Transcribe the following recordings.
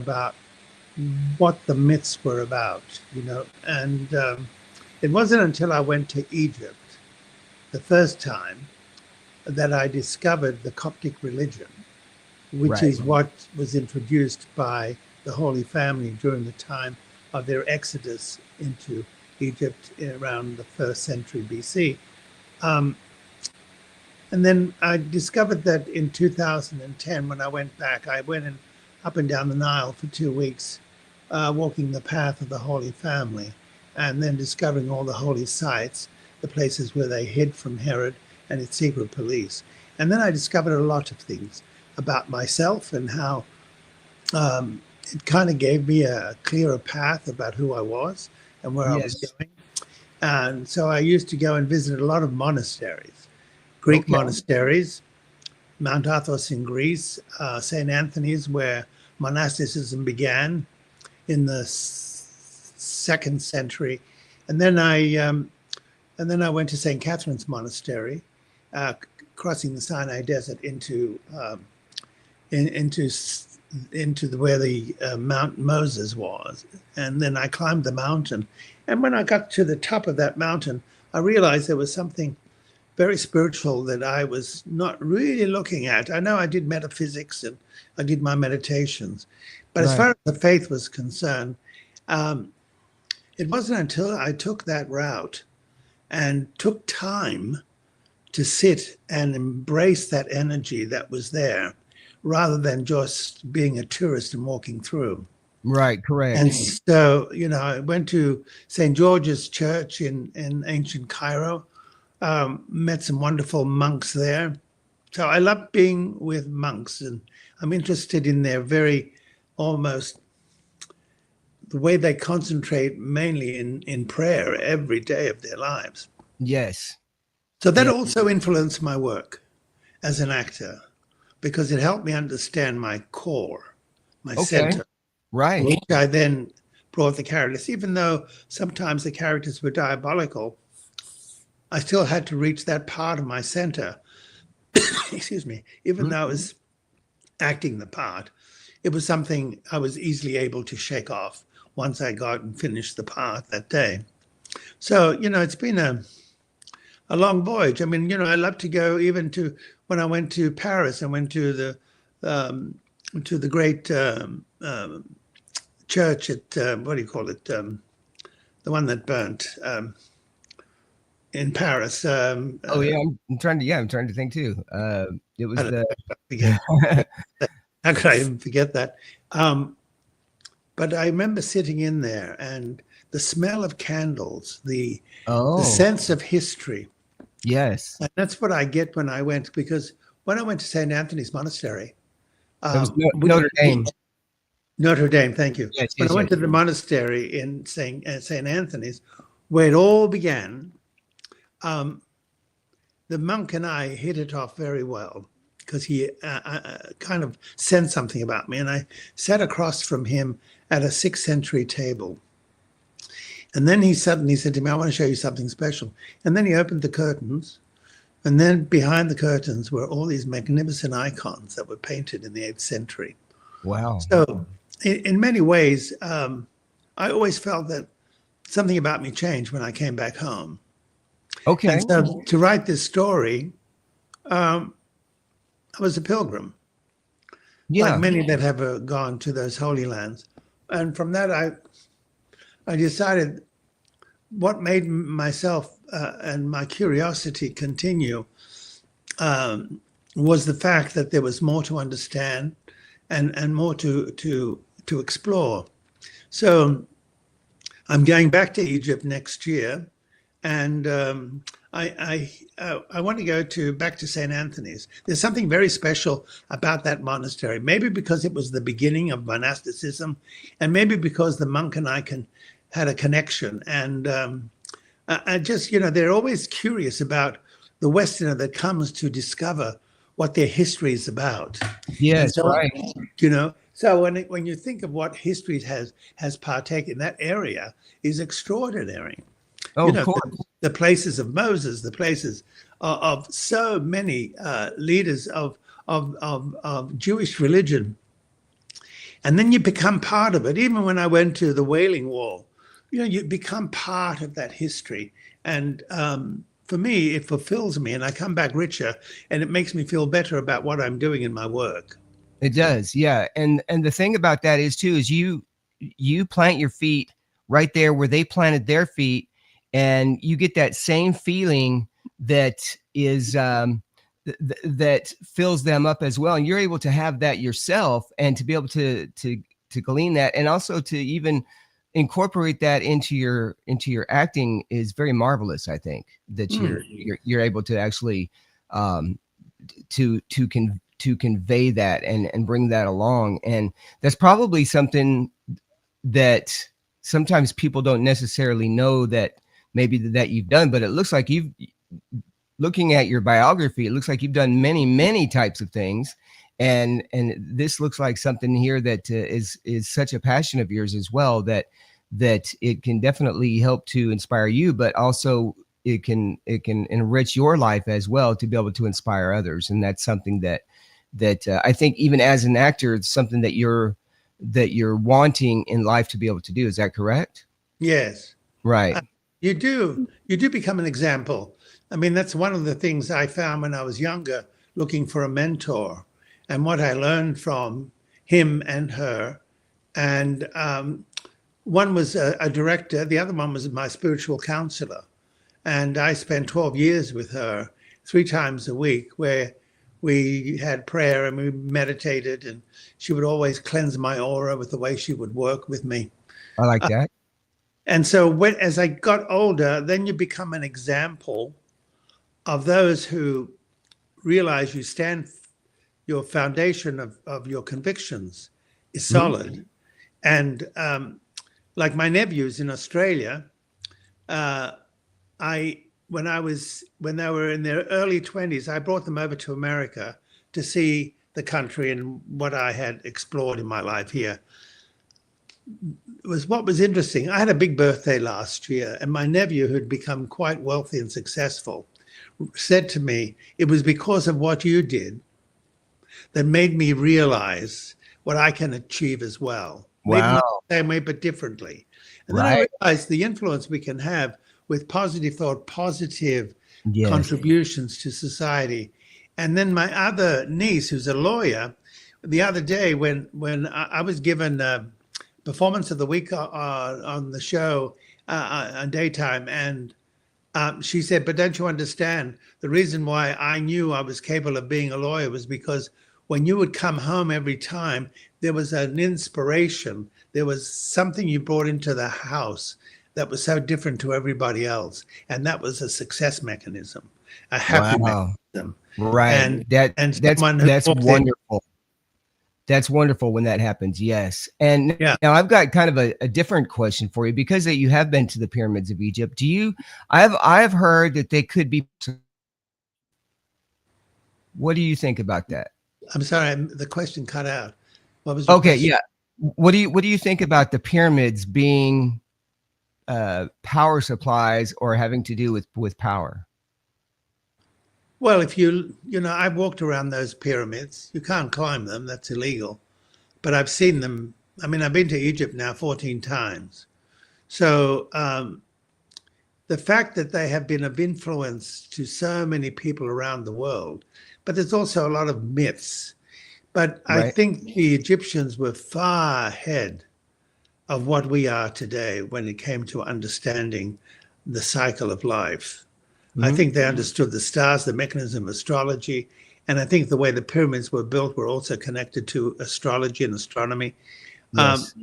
about what the myths were about, and it wasn't until I went to Egypt the first time that I discovered the Coptic religion, which Right. is what was introduced by the Holy Family during the time of their exodus into Egypt around the first century BC. Um, and then I discovered that in 2010, when I went back, I went up and down the Nile for 2 weeks, walking the path of the Holy Family, and then discovering all the holy sites, the places where they hid from Herod and its secret police. And then I discovered a lot of things about myself and how it kind of gave me a clearer path about who I was and where I was Yes. going. And so I used to go and visit a lot of monasteries, Greek Okay. monasteries, Mount Athos in Greece, St. Anthony's, where monasticism began in the second century, and then I went to St. Catherine's Monastery, crossing the Sinai Desert into where the Mount Moses was, and then I climbed the mountain. And when I got to the top of that mountain, I realized there was something very spiritual that I was not really looking at. I know I did metaphysics and I did my meditations, but as Right. far as the faith was concerned, it wasn't until I took that route and took time to sit and embrace that energy that was there, rather than just being a tourist and walking through. Right. Correct. And so, I went to St. George's Church in ancient Cairo, met some wonderful monks there. So I love being with monks, and I'm interested in their very almost the way they concentrate mainly in prayer every day of their lives. Yes. So that Yeah. also influenced my work as an actor because it helped me understand my core, my Okay. center, Right. which I then brought the characters. Even though sometimes the characters were diabolical, I still had to reach that part of my center. Excuse me. Even though I was acting the part, it was something I was easily able to shake off once I got and finished the part that day. So, it's been a long voyage. I mean, I love to go even to when I went to Paris. I went to the great church at what do you call it? The one that burnt in Paris. Oh yeah. I'm trying to. Yeah, I'm trying to think too. It I was don't the. forget. How could I even forget that? But I remember sitting in there and the smell of candles, the Oh sense of history. yes. And that's what I get when I went, because when I went to St. Anthony's Monastery, It was we, Notre Dame. Notre Dame, thank you. Yes. When I Yes. went Yes. to the monastery in St. Anthony's, where it all began, the monk and I hit it off very well because he kind of said something about me. And I sat across from him at a 6th century table. And then he suddenly said to me, I want to show you something special. And then he opened the curtains. And then behind the curtains were all these magnificent icons that were painted in the 8th century. Wow. So in many ways, I always felt that something about me changed when I came back home. Okay. And so to write this story, I was a pilgrim, Yeah. like many that have gone to those holy lands. And from that, I decided what made myself and my curiosity continue was the fact that there was more to understand and more to explore. So I'm going back to Egypt next year, and I want to go back to St. Anthony's. There's something very special about that monastery. Maybe because it was the beginning of monasticism, and maybe because the monk and I had a connection. And I just, they're always curious about the Westerner that comes to discover what their history is about. And Yes. so, Right. So when you think of what history has partaken, that area is extraordinary. Oh, of course. The places of Moses, the places of so many leaders of Jewish religion, And then you become part of it. Even when I went to the Wailing Wall, you become part of that history. And for me, it fulfills me, and I come back richer, and it makes me feel better about what I'm doing in my work. It does, yeah. And the thing about that is too is you plant your feet right there where they planted their feet, and you get that same feeling that is that fills them up as well. And you're able to have that yourself, and to be able to glean that, and also to even incorporate that into your acting is very marvelous. I think that you're able to actually to convey that and bring that along. And that's probably something that sometimes people don't necessarily know that maybe that you've done, but it looks like looking at your biography, it looks like you've done many types of things. And this looks like something here that is such a passion of yours as well, that it can definitely help to inspire you, but also it can enrich your life as well, to be able to inspire others. And that's something that I think even as an actor, it's something that you're wanting in life to be able to do. Is that correct? Yes. Right. You do become an example. I mean, that's one of the things I found when I was younger, looking for a mentor, and what I learned from him and her. And one was a director, the other one was my spiritual counselor. And I spent 12 years with her 3 times a week, where we had prayer and we meditated, and she would always cleanse my aura with the way she would work with me. I like that. And so as I got older, then you become an example of those who realize your foundation of your convictions is solid. And like my nephews in Australia, when they were in their early 20s, I brought them over to America to see the country and what I had explored in my life here. What was interesting, I had a big birthday last year, and my nephew, who had become quite wealthy and successful, said to me, "It was because of what you did that made me realize what I can achieve as well." Wow. Maybe not the same way, but differently. And then I realized the influence we can have with positive thought, positive contributions to society. And then my other niece, who's a lawyer, the other day when I was given performance of the week on the show on daytime, and she said, "But don't you understand? The reason why I knew I was capable of being a lawyer was because when you would come home every time, there was an inspiration. There was something you brought into the house that was so different to everybody else. And that was a success mechanism, a happy mechanism." Right. And that's wonderful. That's wonderful when that happens. Yes. And now I've got kind of a different question for you, because that you have been to the pyramids of Egypt. I've heard that they could be. What do you think about that? I'm sorry, the question cut out. What was your question? Yeah. What do you think about the pyramids being power supplies, or having to do with power? Well, if I've walked around those pyramids. You can't climb them, that's illegal. But I've seen them. I mean, I've been to Egypt now 14 times. So the fact that they have been of influence to so many people around the world, but there's also a lot of myths. But I think the Egyptians were far ahead of what we are today when it came to understanding the cycle of life. I think they understood the stars, the mechanism of astrology, and I think the way the pyramids were built were also connected to astrology and astronomy. Yes.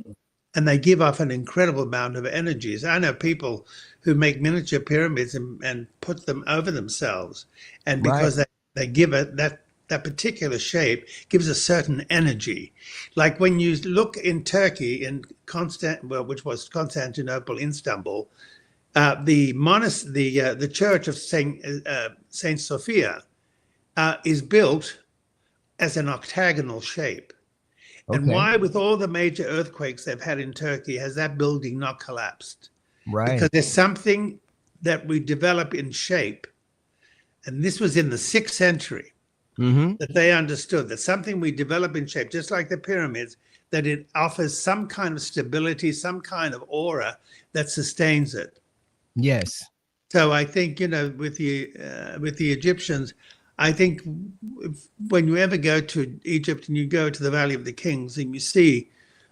And they give off an incredible amount of energies. I know people who make miniature pyramids and put them over themselves, and because they give it that particular shape gives a certain energy. Like when you look in Turkey, in which was Constantinople, Istanbul, the church of Saint Sophia is built as an octagonal shape. And why, with all the major earthquakes they've had in Turkey, has that building not collapsed? Right. Because there's something that we develop in shape, and this was in the 6th century, that they understood that something we develop in shape, just like the pyramids, that it offers some kind of stability, some kind of aura that sustains it. Yes. So I think, with the Egyptians, I think when you ever go to Egypt and you go to the Valley of the Kings and you see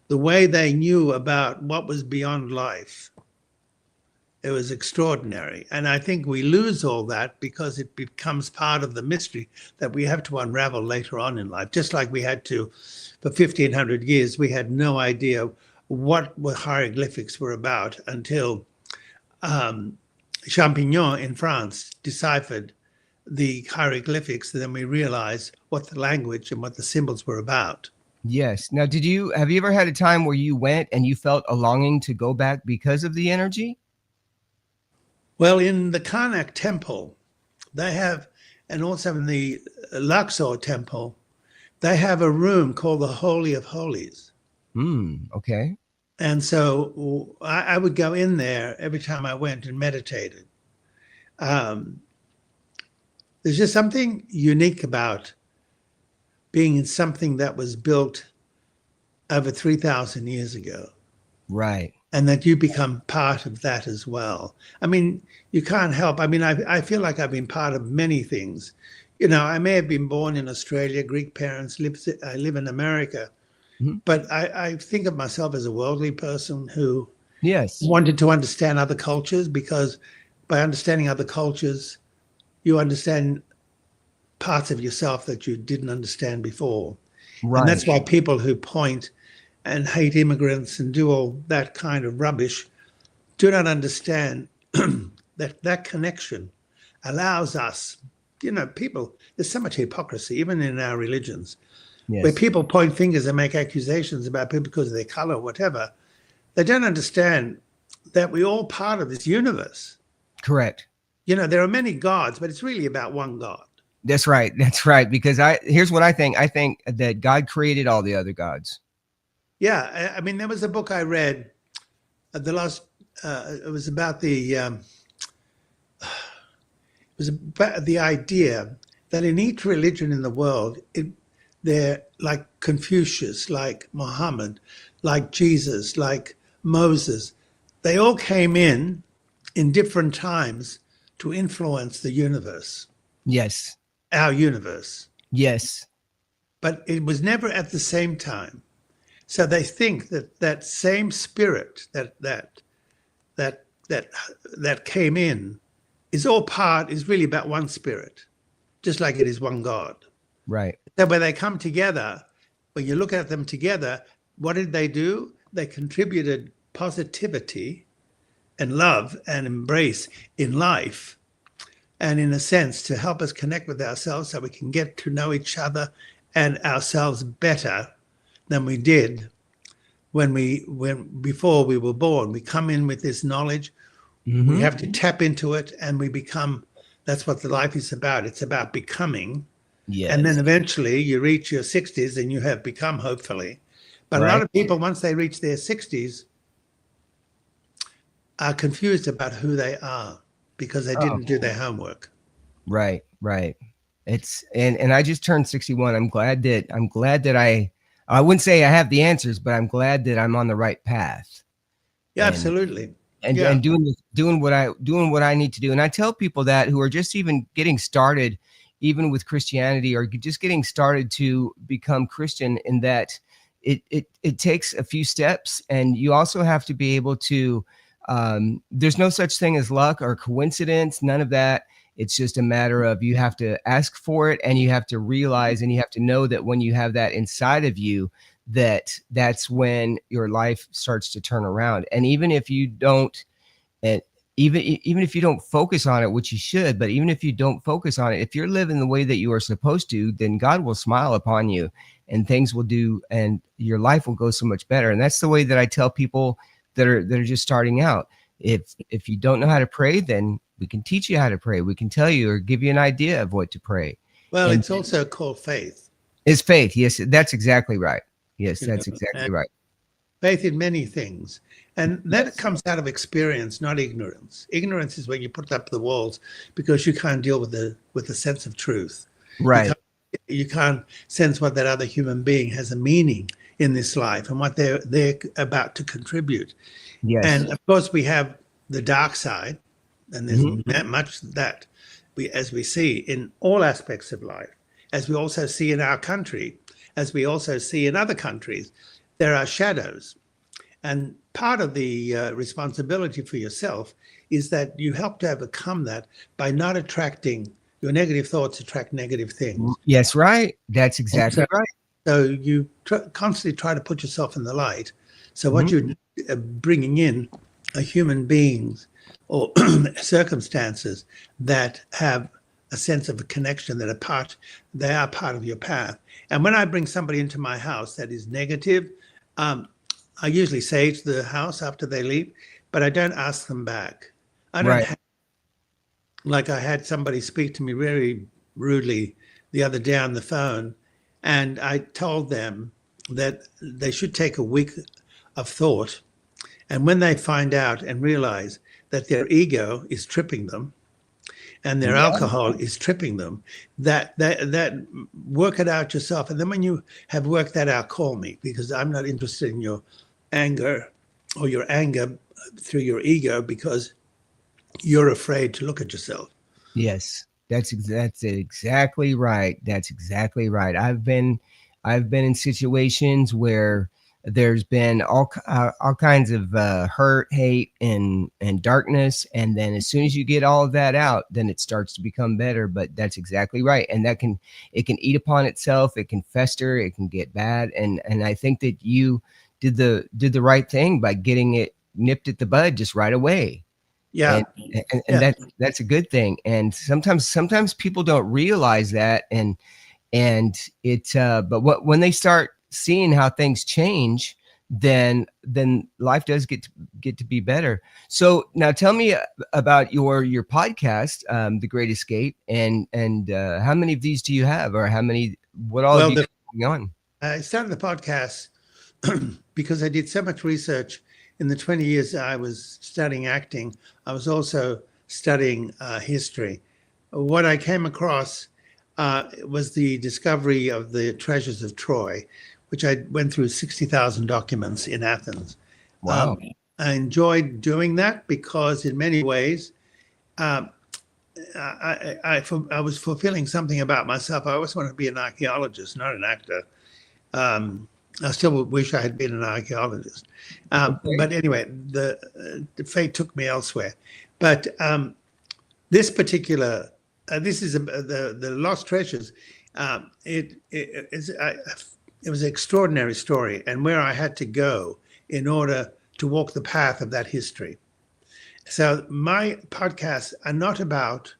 the way they knew about what was beyond life, it was extraordinary. And I think we lose all that because it becomes part of the mystery that we have to unravel later on in life. Just like we had to, for 1,500 years, we had no idea what hieroglyphics were about until Champignon in France deciphered the hieroglyphics. Then we realized what the language and what the symbols were about. Yes. Now, have you ever had a time where you went and you felt a longing to go back because of the energy? Well, in the Karnak temple, they have, and also in the Luxor temple, they have a room called the Holy of Holies. Okay. And so I would go in there every time I went and meditated. There's just something unique about being in something that was built over 3,000 years ago. Right. And that you become part of that as well. I mean, you can't help. I mean, I feel like I've been part of many things. I may have been born in Australia, Greek parents, I live in America. Mm-hmm. But I think of myself as a worldly person who wanted to understand other cultures, because by understanding other cultures, you understand parts of yourself that you didn't understand before. Right. And that's why people who point and hate immigrants and do all that kind of rubbish do not understand that connection allows us, people, there's so much hypocrisy, even in our religions, where people point fingers and make accusations about people because of their color or whatever. They don't understand that we're all part of this universe. Correct. There are many gods, but it's really about one God. That's right. That's right. Because here's what I think. I think that God created all the other gods. Yeah. I mean, there was a book I read, it was about the idea that in each religion in the world, they're like Confucius, like Muhammad, like Jesus, like Moses. They all came in different times to influence the universe. Yes. Our universe. Yes. But it was never at the same time. So they think that same spirit that came in is really about one spirit, just like it is one God. Right. So when they come together, when you look at them together, what did they do? They contributed positivity and love and embrace in life, and in a sense to help us connect with ourselves so we can get to know each other and ourselves better than we did before we were born. We come in with this knowledge, we have to tap into it, and we become. That's what the life is about. It's about becoming. Yes. And then eventually you reach your 60s and you have become, hopefully. But a lot of people, once they reach their 60s, are confused about who they are because they didn't do their homework. Right. It's and I just turned 61. I'm glad that I wouldn't say I have the answers, but I'm glad that I'm on the right path. Yeah, absolutely. And doing what I need to do. And I tell people that who are just even getting started, even with Christianity, or just getting started to become Christian, in that it takes a few steps, and you also have to be able to. There's no such thing as luck or coincidence, none of that. It's just a matter of you have to ask for it, and you have to realize, and you have to know that when you have that inside of you, that's when your life starts to turn around. And even if you don't, and even if you don't focus on it, which you should, but even if you don't focus on it, if you're living the way that you are supposed to, then God will smile upon you, and things will do, and your life will go so much better. And that's the way that I tell people that are just starting out. If you don't know how to pray, then we can teach you how to pray. We can tell you or give you an idea of what to pray. Well, it's also called faith. It's faith. Yes, that's exactly right. Yes, that's exactly right. Faith in many things. And that comes out of experience, not ignorance. Ignorance is when you put up the walls because you can't deal with the sense of truth. Right. You can't sense what that other human being has a meaning in this life and what they're about to contribute. Yes. And of course, we have the dark side, and there's much that as we see in all aspects of life, as we also see in our country, as we also see in other countries, there are shadows. And part of the responsibility for yourself is that you help to overcome that by not attracting your negative thoughts attract negative things. Yes, right. That's exactly right. So you constantly try to put yourself in the light. So what you're bringing in are human beings or circumstances that have a sense of a connection that they are part of your path. And when I bring somebody into my house that is negative, I usually say to the house after they leave, but I don't ask them back. I don't like I had somebody speak to me very rudely the other day on the phone, and I told them that they should take a week of thought. And when they find out and realize that their ego is tripping them and their alcohol is tripping them, that work it out yourself. And then when you have worked that out, call me, because I'm not interested in your anger or your anger through your ego because you're afraid to look at yourself. Yes, that's exactly right. That's exactly right. I've been in situations where there's been all kinds of hurt, hate, and darkness, and then as soon as you get all of that out, then it starts to become better. But that's exactly right, and it can eat upon itself. It can fester. It can get bad, and I think that you did the right thing by getting it nipped at the bud just right away. Yeah. And that's a good thing. And sometimes people don't realize that, and it but when they start seeing how things change, then life does get to be better. So now tell me about your podcast, The Great Escape, and how many of these do you have, or what all have you got going on? I started the podcast because I did so much research in the 20 years I was studying acting. I was also studying history. What I came across was the discovery of the treasures of Troy, which I went through 60,000 documents in Athens. Wow. I enjoyed doing that because in many ways, I was fulfilling something about myself. I always wanted to be an archaeologist, not an actor. I still wish I had been an archaeologist. But anyway, the fate took me elsewhere. But this particular, this is the Lost Treasures. It was an extraordinary story, and where I had to go in order to walk the path of that history. So my podcasts are not about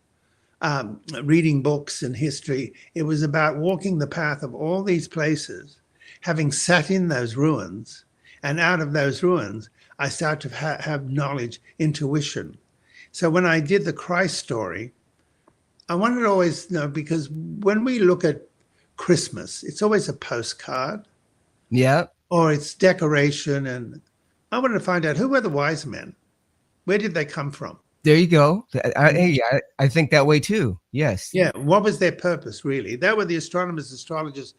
reading books and history. It was about walking the path of all these places, having sat in those ruins, and out of those ruins, I started to have knowledge, intuition. So when I did the Christ story, I wanted to always know, because when we look at Christmas, it's always a postcard. Yeah. Or it's decoration. And I wanted to find out, who were the wise men? Where did they come from? There you go. I think that way too. Yes. Yeah. What was their purpose, really? They were the astronomers, astrologers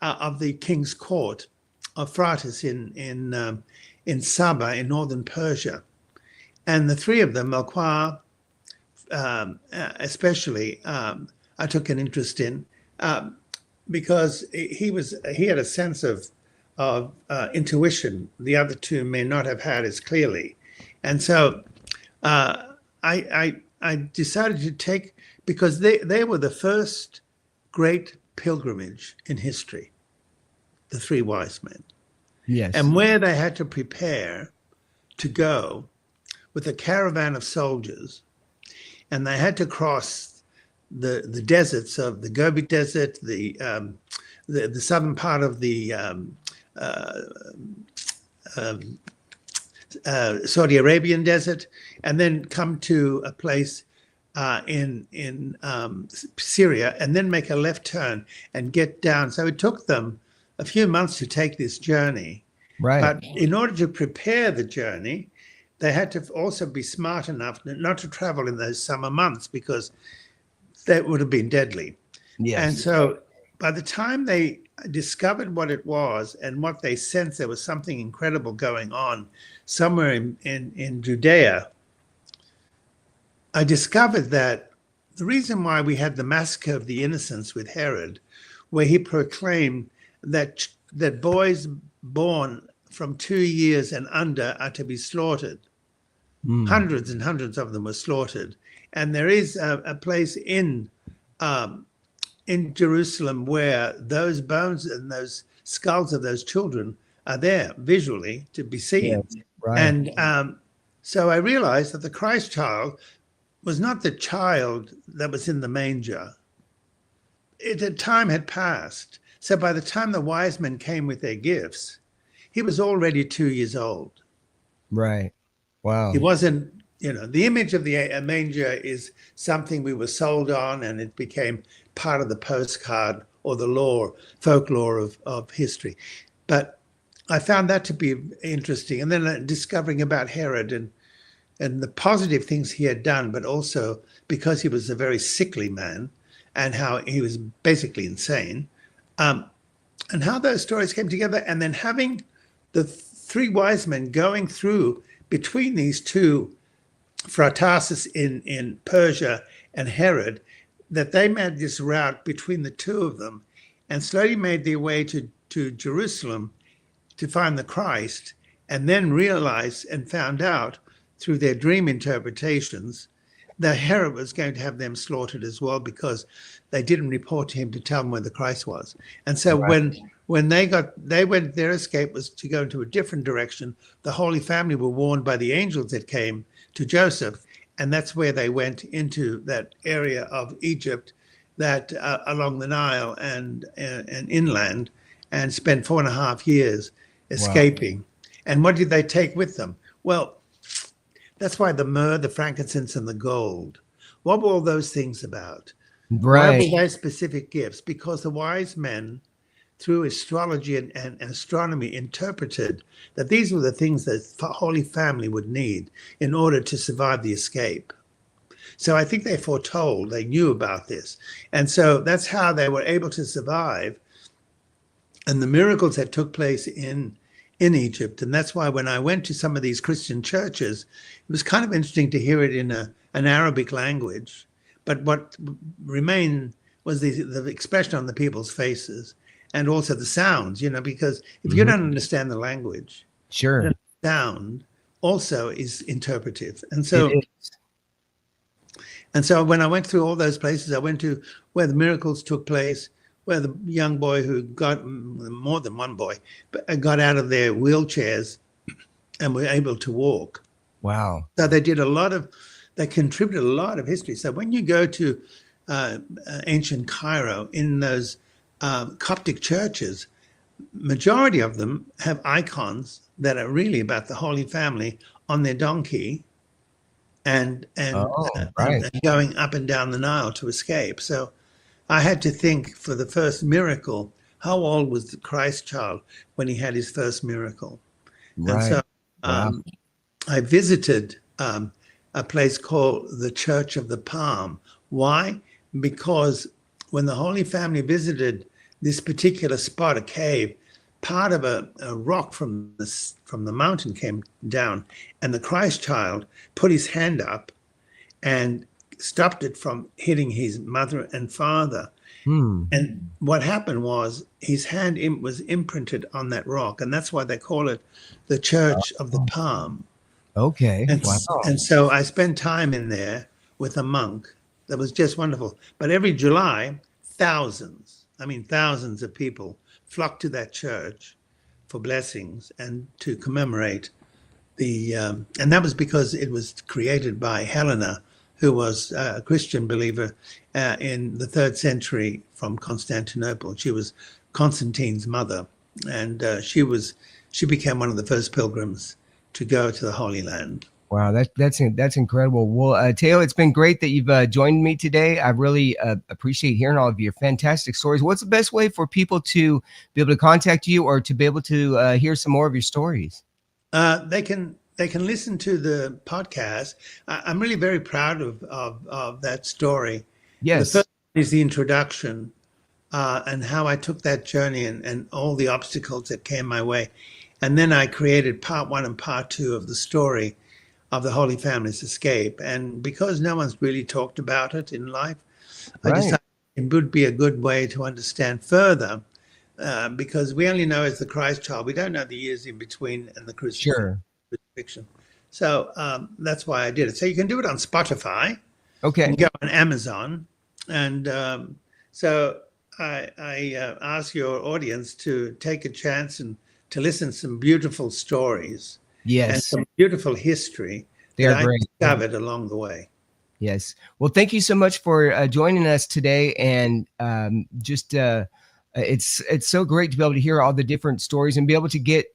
of the king's court of Phraates in Saba in northern Persia. And the three of them, Melchior, especially, I took an interest in because he had a sense of intuition the other two may not have had as clearly. And so I decided to take, because they were the first great pilgrimage in history, the three wise men. Yes. And where they had to prepare to go with a caravan of soldiers, and they had to cross the deserts of the Gobi Desert, the southern part of the Saudi Arabian desert, and then come to a place in Syria, and then make a left turn and get down. So it took them a few months to take this journey. Right. But in order to prepare the journey, they had to also be smart enough not to travel in those summer months, because that would have been deadly. Yes. And so by the time they discovered what it was and what they sensed there was something incredible going on somewhere in Judea, I discovered that the reason why we had the massacre of the innocents with Herod, where he proclaimed that boys born from 2 years and under are to be slaughtered. Hundreds and hundreds of them were slaughtered. And there is a place in Jerusalem where those bones and those skulls of those children are there visually to be seen. Yeah, right. And so I realized that the Christ child was not the child that was in the manger. The time had passed. So by the time the wise men came with their gifts, he was already 2 years old. Right. Wow. He wasn't, the image of the manger is something we were sold on, and it became part of the postcard or the folklore of history. But I found that to be interesting. And then discovering about Herod and the positive things he had done, but also because he was a very sickly man and how he was basically insane, and how those stories came together. And then having the three wise men going through between these two, Phraatasis in Persia and Herod, that they made this route between the two of them and slowly made their way to Jerusalem to find the Christ, and then realized and found out through their dream interpretations that Herod was going to have them slaughtered as well, because they didn't report to him to tell them where the Christ was. And so when they went, their escape was to go into a different direction. The Holy Family were warned by the angels that came to Joseph, and that's where they went into that area of Egypt, that along the Nile and inland, and spent 4.5 years escaping. Wow. And what did they take with them? Well, that's why the myrrh, the frankincense, and the gold. What were all those things about? Right. Why were those specific gifts? Because the wise men, through astrology and astronomy, interpreted that these were the things that the Holy Family would need in order to survive the escape. So I think they foretold, they knew about this. And so that's how they were able to survive, and the miracles that took place in Egypt. And that's why when I went to some of these Christian churches, it was kind of interesting to hear it in an Arabic language. But what remained was the expression on the people's faces, and also the sounds, because if you don't understand the language, sure, the sound also is interpretive. And so when I went through all those places, I went to where the miracles took place, where the young boy who got, more than one boy, but got out of their wheelchairs and were able to walk. Wow. So they contributed a lot of history. So when you go to ancient Cairo, in those Coptic churches, majority of them have icons that are really about the Holy Family on their donkey and going up and down the Nile to escape. So I had to think, for the first miracle, how old was the Christ child when he had his first miracle? Right. And so I visited a place called the Church of the Palm. Why? Because when the Holy Family visited this particular spot, a cave, part of a rock from the mountain came down, and the Christ child put his hand up and stopped it from hitting his mother and father. And what happened was his hand was imprinted on that rock, and that's why they call it the Church of the Palm. Okay. And so I spent time in there with a monk. That was just wonderful. But every July, thousands of people flocked to that church for blessings and to commemorate and that was because it was created by Helena, who was a Christian believer in the 3rd century from Constantinople. She was Constantine's mother, and she became one of the first pilgrims to go to the Holy Land. Wow, that's incredible. Well, Thaao, it's been great that you've joined me today. I really appreciate hearing all of your fantastic stories. What's the best way for people to be able to contact you or to be able to hear some more of your stories? They can listen to the podcast. I'm really very proud of that story. Yes. The first is the introduction, and how I took that journey and all the obstacles that came my way. And then I created part 1 and part 2 of the story of the Holy Family's escape. And because no one's really talked about it in life, I decided it would be a good way to understand further, because we only know as the Christ child. We don't know the years in between and the crucifixion. So that's why I did it. So you can do it on Spotify. Okay. You go on Amazon. And so I ask your audience to take a chance and to listen to some beautiful stories. Yes. And some beautiful history that I discovered along the way. Yes. Well, thank you so much for joining us today. And it's so great to be able to hear all the different stories and be able to get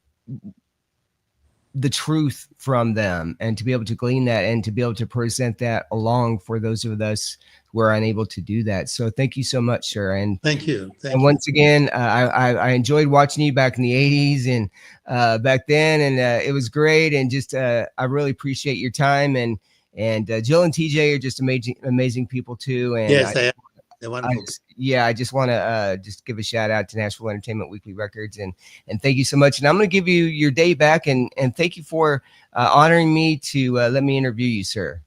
the truth from them and to be able to glean that and to be able to present that along for those of us who are unable to do that. So thank you so much, sir. And thank you. And once again, I enjoyed watching you back in the 80s and back then, and it was great. And just I really appreciate your time. And Jill and TJ are just amazing people too. And yes, they are. They're wonderful. I just want to just give a shout out to Nashville Entertainment Weekly Records and thank you so much. And I'm going to give you your day back and thank you for honoring me to let me interview you, sir.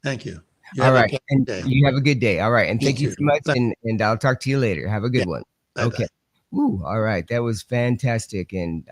Thank you. All right. And you have a good day. All right. And thank you so much. And I'll talk to you later. Have a good one. Bye-bye. Okay. Ooh, all right. That was fantastic. And